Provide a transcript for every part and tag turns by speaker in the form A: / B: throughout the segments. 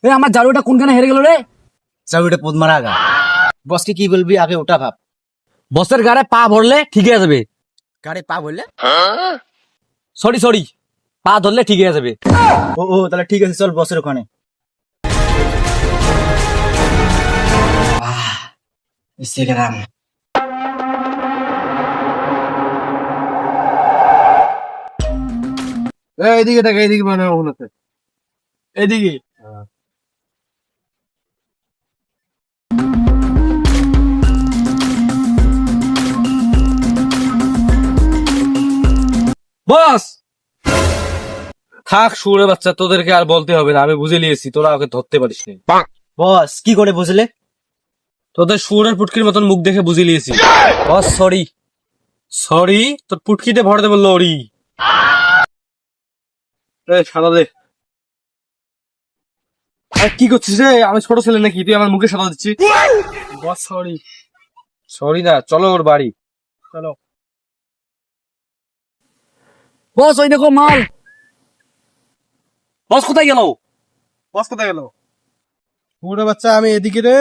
A: আমার জারুটা কোনখানে হেরে গেল রে?
B: চাবিটা পদ্মার আগা। বসকে কি বলবি আগে ওটা ভাব।
A: বসের গাড়ে পা ভরলে ঠিক হয়ে যাবে।
B: গাড়ি পা বললে?
A: সরি পা ধরলে ঠিক হয়ে যাবে।
B: ও তাহলে ঠিক আছে, চল বসের ওখানে। ইনস্টাগ্রাম
A: এইদিকে দেখ, এইদিকে মানে ওখানে এদিকে। বস থাক, শুয়োরের বাচ্চা, তোদেরকে আর বলতে হবে না, আমি বুঝে নিয়েছি তোরা ওকে ধরতে পারিস নি।
B: বস কি করে বুঝলে?
A: তোদের শুয়োরের পুটকির মতন মুখ দেখে বুঝে নিয়েছি।
B: Boss sorry.
A: সরি? তোর পুটকিতে ভরে দেবো লরি। সাদা দে। আরে কি করছিস রে? আমি ছোট ছেলে নাকি তুই আমার মুখে সাদা দিচ্ছি? Boss sorry. সরি না, চলো ওর বাড়ি চলো। বস ওই দেখো মাল। বস কোথায় গেল? বস কোথায় গেল? পুরো বাচ্চা আমি এদিকে রে।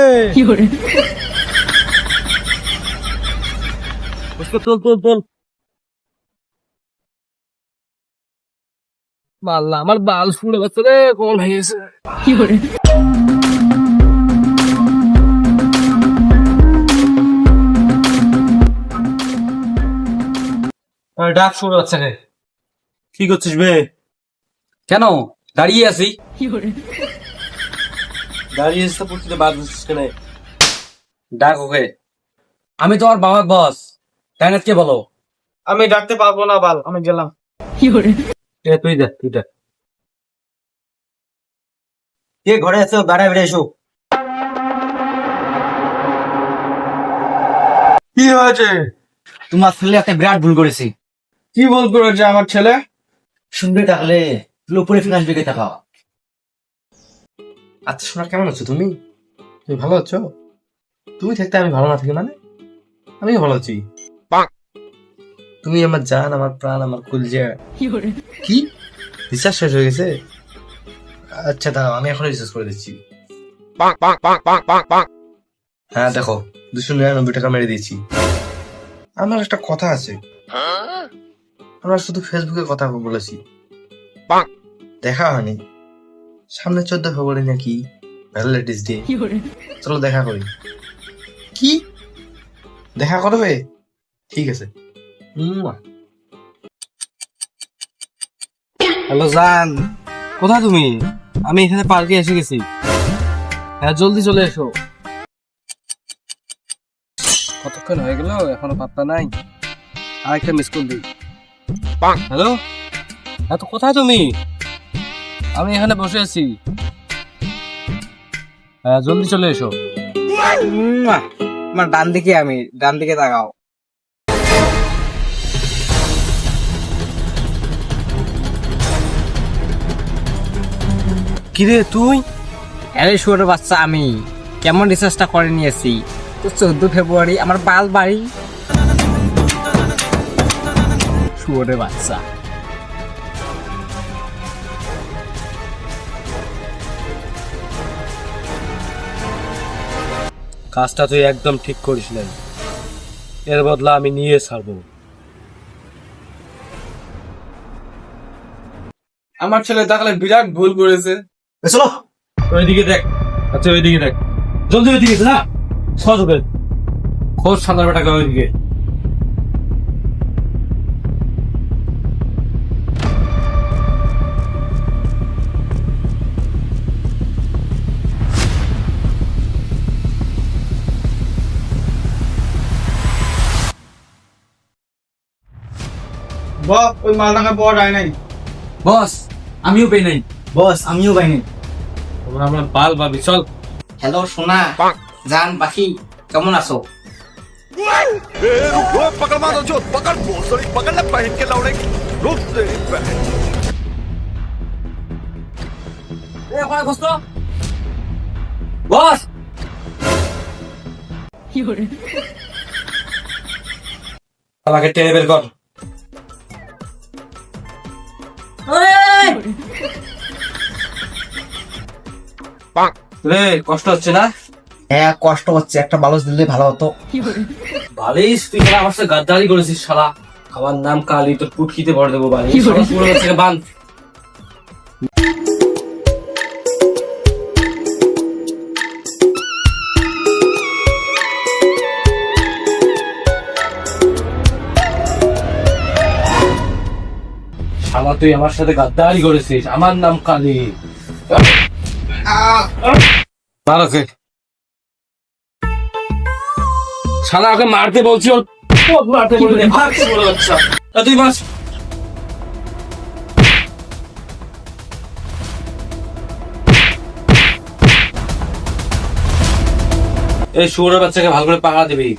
A: তোল মাল্লা আমার বাল শুনে বাচ্চা রে, কোমল ভেঙে গেছে। ডাক শুনে বাচ্চা রে।
B: কি করছিস বে?
A: কেন দাঁড়িয়ে আছি?
B: দাঁড়িয়ে এসে পড়তে বাদ দিচ্ছিস কেন?
A: ডাক ওকে। আমি তোমার বাবার বস, তাই না? কে বলো?
B: আমি ডাকতে পারবো না বাল, আমি গেলাম।
A: তুই যা।
B: কে ঘরে আছো? বাইরে বেরিয়ে এসো।
A: কি হয়েছে?
B: তোমার ছেলে একটা বিরাট ভুল করেছে।
A: কি বল করেছে আমার ছেলে?
B: শুনবে তাহলে উপরে ফিরে আসবে কে তাকাও।
A: আচ্ছা শোনা, কেমন আছো তুমি? তুমি ভালো আছো? তুমি থাকতে আমি ভালো না থাকি মানে? আমিও ভালো আছি। তুমি আমার জান, আমার প্রাণ, আমার কলিজা। কি রিচার্জ শেষ হয়ে গেছে? আচ্ছা দাঁড়াও, আমি এখন রিচার্জ করে দিচ্ছি। হ্যাঁ দেখো, 299 টাকা মেরে দিয়েছি। আমার একটা কথা আছে, আমরা শুধু ফেসবুকে কথা বলেছি, দেখা হয়নি। সামনে 14 ফেব্রুয়ারি নাকি ভ্যালেন্টাইন্স ডে, চলো দেখা করি। কি দেখা করবে? ঠিক আছে। হ্যালো জান, কোথায় তুমি? আমি এখানে পার্কে এসে গেছি। হ্যাঁ জলদি চলে এসো। কতক্ষণ হয়ে গেল এখনো পাত্তা নাই। আরেকটা মিস কল দিই। হ্যালো, হ্যাঁ তো কোথায় তুমি? আমি এখানে বসে আছি। হ্যাঁ জলদি চলে এসো।
B: আমার ডান দিকে, আমি ডান দিকে তাকাও।
A: কিরে তুই?
B: আরে শুয়োরের বাচ্চা, আমি কেমন রিসার্চটা করে নিয়েছি। তো 14 ফেব্রুয়ারি আমার বাল বাড়ি। শুয়োরের বাচ্চা।
A: কাজটা তুই একদম ঠিক করিস নাই, এর বদলা আমি নিয়ে ছাড়বো। আমার ছেলে তাহলে বিরাট ভুল করেছে।
B: চলো
A: ওইদিকে দেখ। আচ্ছা ওইদিকে দেখ, জলদি ওইদিকে না সহজ হবে। খোঁজ 17 টাকা ওইদিকে।
B: ওই মাল টাকা পাওয়া যায় নাই।
A: বস আমিও পেই নাই।
B: বস আমিও পাইনি।
A: তোমরা আমরা বাল ভাবি, চল।
B: হ্যালো সোনা, জান পাখি, কেমন আছো?
C: पकड़ मारो जो पकड़ भोसड़ी पकड़ ले पहन के लौड़े रुक तेरी बहन
A: ওখানে খোঁজ তো। বস আমাকে টেনে বের কর।
D: রে কষ্ট হচ্ছে না?
B: হ্যাঁ কষ্ট হচ্ছে, একটা বালুস দিলে ভালো হতো।
D: বালিশ তুই শালা আমার সাথে গাদ্দারি করেছিস শালা। আমার নাম কালি, তোর পুটকিতে ভরে দেবো বালিশ। শালা শুয়োরের বাচ্চাকে বাঁধ। শালা তুই আমার সাথে গাদ্দারি করেছিস, আমার নাম কালি। মারকে শালা, ওকে মারতে বলছি, ওর পথ মারতে বলে ভাগতে বলে বাচ্চা। তুই মাস এই শুয়োরের বাচ্চাকে ভালো করে পাকা দিবি।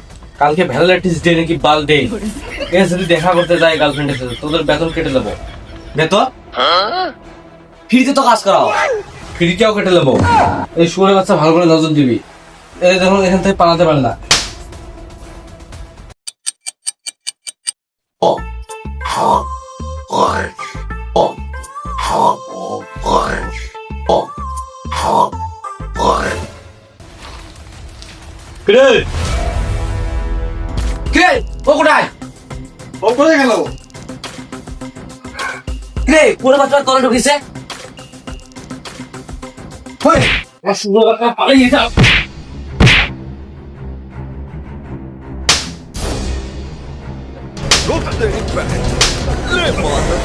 D: কালকে ভ্যালেন্টাইন্স ডে নাকি বাল ডে, এ যদি দেখা করতে যায় গার্লফ্রেন্ডের সাথে, তোদের বেতন কেটে দেবো। বেতন ফ্রিতে তো কাজ করাও, ফ্রিতেও কেটে দেবো। এই শুয়োরের বাচ্চা ভালো করে নজর দিবি। এই দেখুন এখান থেকে পালাতে পারে না। কিরে ও কোথায়?
A: ও কোথায় গেল?
D: কিরে পুরো বাচ্চা তলে ঢুকিছে? ওই আমার শুয়োরের বাচ্চা পালিয়ে যা।
C: रुक तेरी बहन ले माता